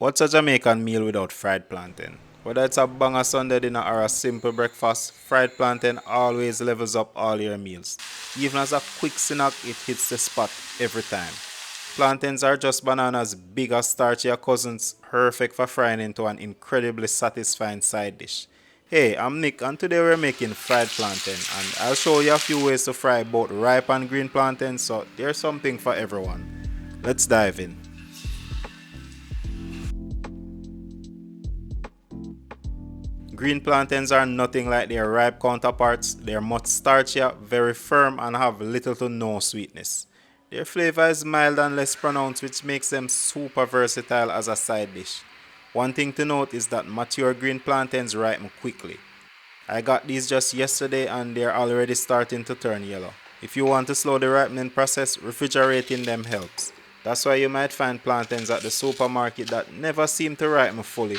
What's a Jamaican meal without fried plantain? Whether it's a banger Sunday dinner or a simple breakfast, fried plantain always levels up all your meals. Even as a quick snack, it hits the spot every time. Plantains are just bananas big as starchier cousins, perfect for frying into an incredibly satisfying side dish. Hey, I'm Nick and today we're making fried plantain and I'll show you a few ways to fry both ripe and green plantains, so there's something for everyone. Let's dive in. Green plantains are nothing like their ripe counterparts. They're much starchier, very firm, and have little to no sweetness. Their flavor is mild and less pronounced, which makes them super versatile as a side dish. One thing to note is that mature green plantains ripen quickly. I got these just yesterday and they're already starting to turn yellow. If you want to slow the ripening process, refrigerating them helps. That's why you might find plantains at the supermarket that never seem to ripen fully,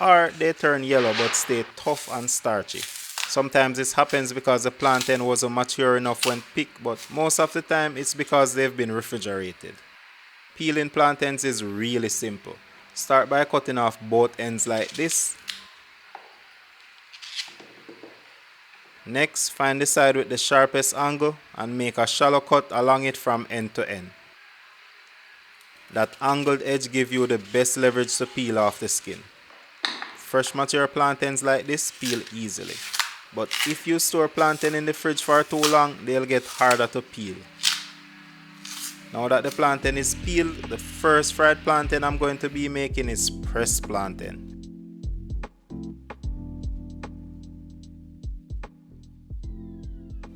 or they turn yellow but stay tough and starchy. Sometimes this happens because the plantain wasn't mature enough when picked, but most of the time it's because they've been refrigerated. Peeling plantains is really simple. Start by cutting off both ends like this. Next, find the side with the sharpest angle and make a shallow cut along it from end to end. That angled edge gives you the best leverage to peel off the skin. Fresh mature plantains like this peel easily. But if you store plantain in the fridge for too long, they'll get harder to peel. Now that the plantain is peeled, the first fried plantain I'm going to be making is pressed plantain.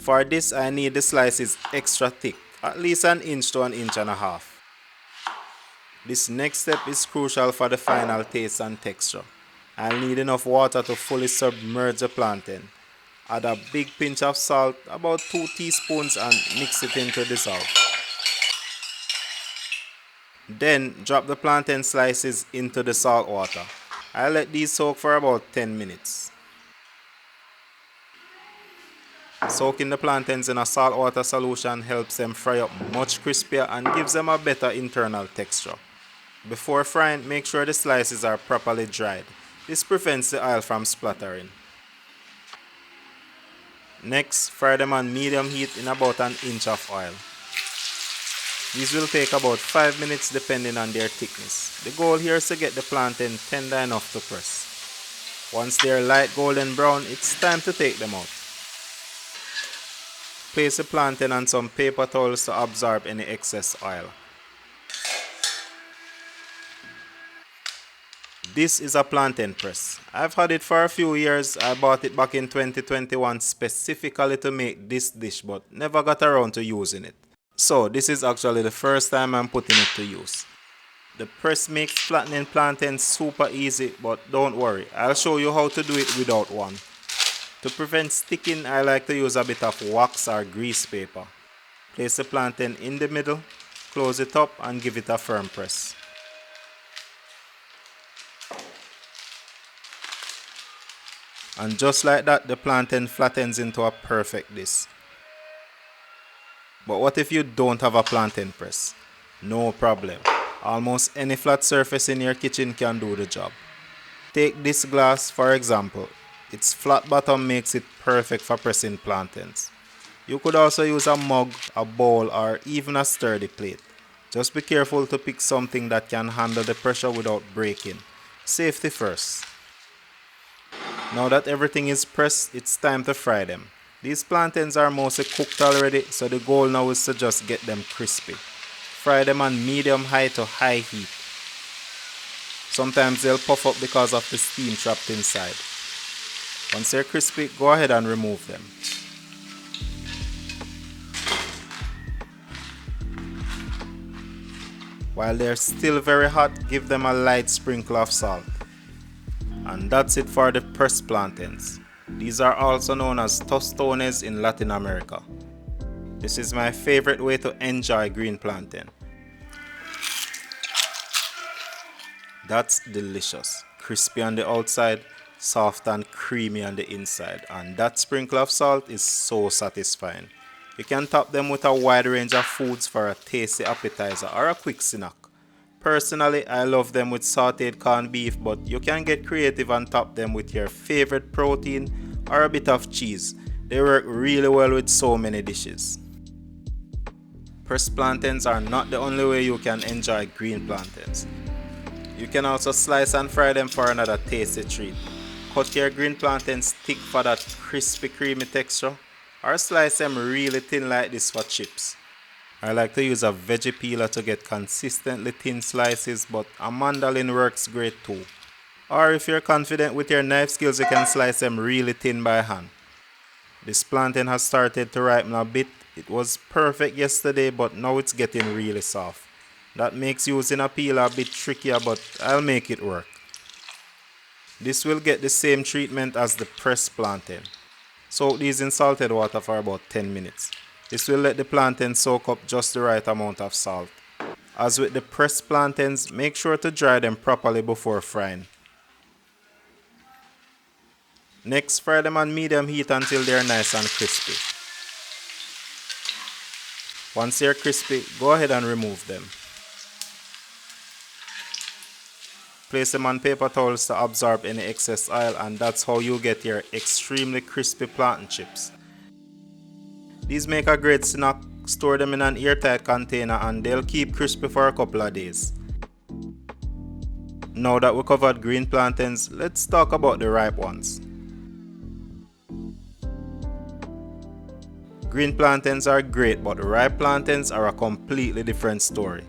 For this, I need the slices extra thick, at least an inch to an inch and a half. This next step is crucial for the final taste and texture. I'll need enough water to fully submerge the plantain. Add a big pinch of salt, about 2 teaspoons, and mix it into dissolve. Then drop the plantain slices into the salt water. I'll let these soak for about 10 minutes. Soaking the plantains in a saltwater solution helps them fry up much crispier and gives them a better internal texture. Before frying, make sure the slices are properly dried. This prevents the oil from splattering. Next, fry them on medium heat in about an inch of oil. These will take about 5 minutes depending on their thickness. The goal here is to get the plantain tender enough to press. Once they are light golden brown, it's time to take them out. Place the plantain on some paper towels to absorb any excess oil. This is a plantain press. I've had it for a few years. I bought it back in 2021 specifically to make this dish but never got around to using it. So this is actually the first time I'm putting it to use. The press makes flattening plantains super easy, but don't worry, I'll show you how to do it without one. To prevent sticking, I like to use a bit of wax or grease paper. Place the plantain in the middle, close it up and give it a firm press. And just like that, the plantain flattens into a perfect disc. But what if you don't have a plantain press? No problem. Almost any flat surface in your kitchen can do the job. Take this glass for example. Its flat bottom makes it perfect for pressing plantains. You could also use a mug, a bowl, or even a sturdy plate. Just be careful to pick something that can handle the pressure without breaking. Safety first. Now that everything is pressed, it's time to fry them. These plantains are mostly cooked already, so the goal now is to just get them crispy. Fry them on medium-high to high heat. Sometimes they'll puff up because of the steam trapped inside. Once they're crispy, go ahead and remove them. While they're still very hot, give them a light sprinkle of salt. And that's it for the pressed plantains. These are also known as Tostones in Latin America. This is my favorite way to enjoy green plantain. That's delicious. Crispy on the outside, soft and creamy on the inside, and that sprinkle of salt is so satisfying. You can top them with a wide range of foods for a tasty appetizer or a quick snack. Personally, I love them with sauteed corned beef, but you can get creative and top them with your favorite protein or a bit of cheese. They work really well with so many dishes. Pressed plantains are not the only way you can enjoy green plantains. You can also slice and fry them for another tasty treat. Cut your green plantains thick for that crispy creamy texture, or slice them really thin like this for chips. I like to use a veggie peeler to get consistently thin slices, but a mandolin works great too. Or if you're confident with your knife skills, you can slice them really thin by hand. This plantain has started to ripen a bit. It was perfect yesterday, but now it's getting really soft. That makes using a peeler a bit trickier, but I'll make it work. This will get the same treatment as the pressed plantain. Soak these in salted water for about 10 minutes. This will let the plantain soak up just the right amount of salt. As with the pressed plantains, make sure to dry them properly before frying. Next, fry them on medium heat until they are nice and crispy. Once they are crispy, go ahead and remove them. Place them on paper towels to absorb any excess oil, and that's how you get your extremely crispy plantain chips. These make a great snack. Store them in an airtight container and they'll keep crispy for a couple of days. Now that we covered green plantains, let's talk about the ripe ones. Green plantains are great, but ripe plantains are a completely different story.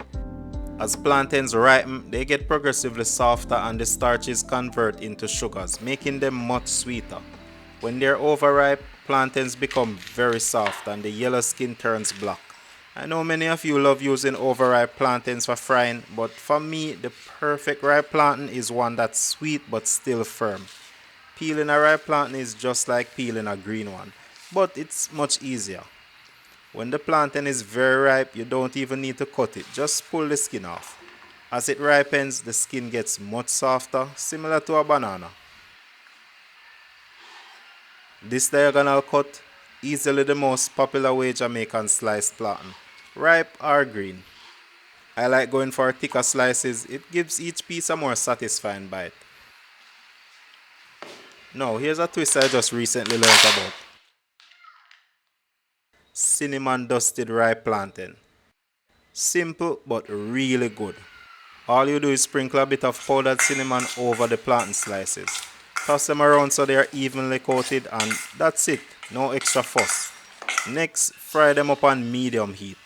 As plantains ripen, they get progressively softer and the starches convert into sugars, making them much sweeter. When they're overripe, plantains become very soft and the yellow skin turns black. I know many of you love using overripe plantains for frying, but for me, the perfect ripe plantain is one that's sweet but still firm. Peeling a ripe plantain is just like peeling a green one, but it's much easier. When the plantain is very ripe, you don't even need to cut it, just pull the skin off. As it ripens, the skin gets much softer, similar to a banana. This diagonal cut, easily the most popular way Jamaicans slice plantain, ripe or green. I like going for thicker slices, it gives each piece a more satisfying bite. Now here's a twist I just recently learned about. Cinnamon dusted ripe plantain. Simple but really good. All you do is sprinkle a bit of powdered cinnamon over the plantain slices. Toss them around so they are evenly coated and that's it, no extra fuss. Next, fry them up on medium heat.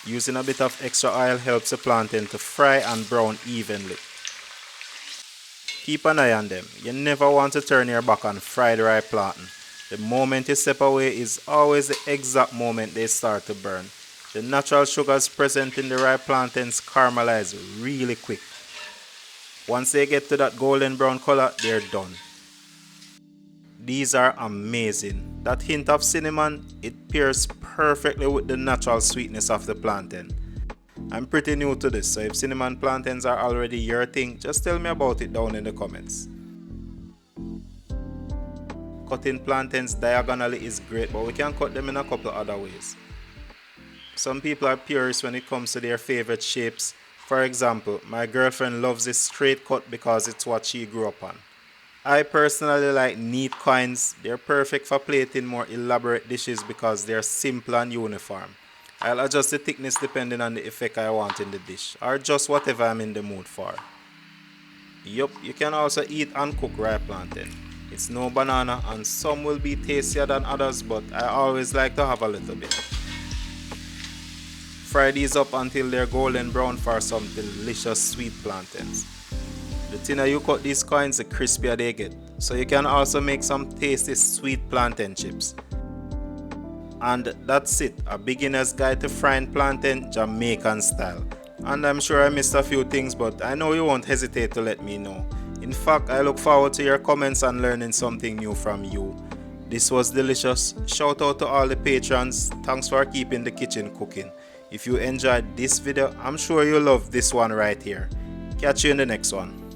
Using a bit of extra oil helps the plantain to fry and brown evenly. Keep an eye on them, you never want to turn your back on fried ripe plantain. The moment you step away is always the exact moment they start to burn. The natural sugars present in the ripe plantains caramelize really quick. Once they get to that golden brown color, they're done. These are amazing. That hint of cinnamon, it pairs perfectly with the natural sweetness of the plantain. I'm pretty new to this, so if cinnamon plantains are already your thing, just tell me about it down in the comments. Cutting plantains diagonally is great, but we can cut them in a couple other ways. Some people are purists when it comes to their favorite shapes. For example, my girlfriend loves this straight cut because it's what she grew up on. I personally like neat coins. They're perfect for plating more elaborate dishes because they're simple and uniform. I'll adjust the thickness depending on the effect I want in the dish, or just whatever I'm in the mood for. Yup, you can also eat and cook ripe plantain. It's no banana and some will be tastier than others, but I always like to have a little bit. Fry these up until they're golden brown for some delicious sweet plantains. The thinner you cut these coins, the crispier they get. So you can also make some tasty sweet plantain chips. And that's it, a beginner's guide to frying plantain Jamaican style. And I'm sure I missed a few things, but I know you won't hesitate to let me know. In fact, I look forward to your comments and learning something new from you. This was delicious. Shout out to all the patrons. Thanks for keeping the kitchen cooking. If you enjoyed this video, I'm sure you'll love this one right here. Catch you in the next one.